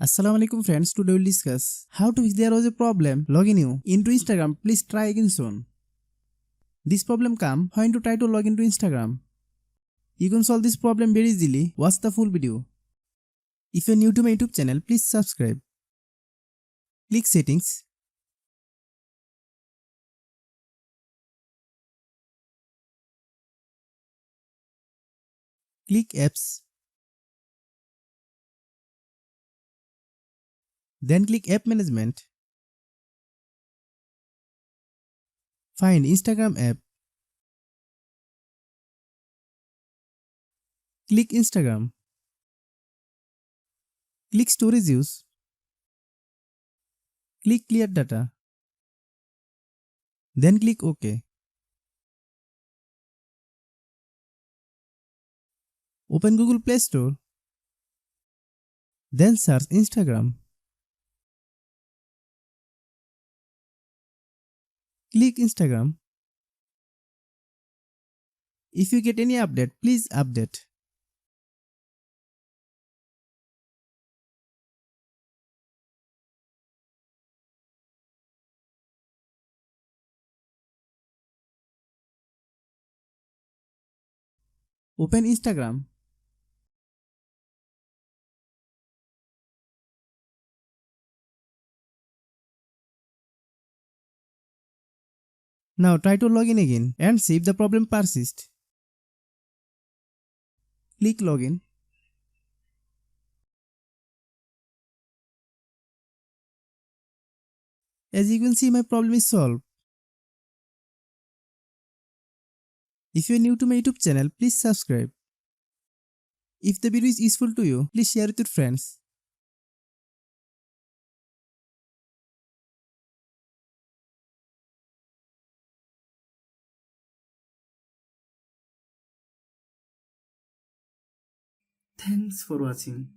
Assalamu alaikum friends, today we'll discuss how to fix there was a problem logging you into Instagram. Please try again soon. This problem come when to try to log into Instagram. You can solve this problem very easily. Watch the full video. If you are new to my YouTube channel, please subscribe. Click settings. Click apps. Then click app management. Find Instagram app. Click Instagram. Click storage use. Click clear data. Then click OK. Open Google Play Store. Then search Instagram. Click Instagram. If you get any update, please update. Open Instagram. Now try to log in again and see if the problem persists. Click login. As you can see, my problem is solved. If you are new to my YouTube channel, please subscribe. If the video is useful to you, please share with your friends. Thanks for watching.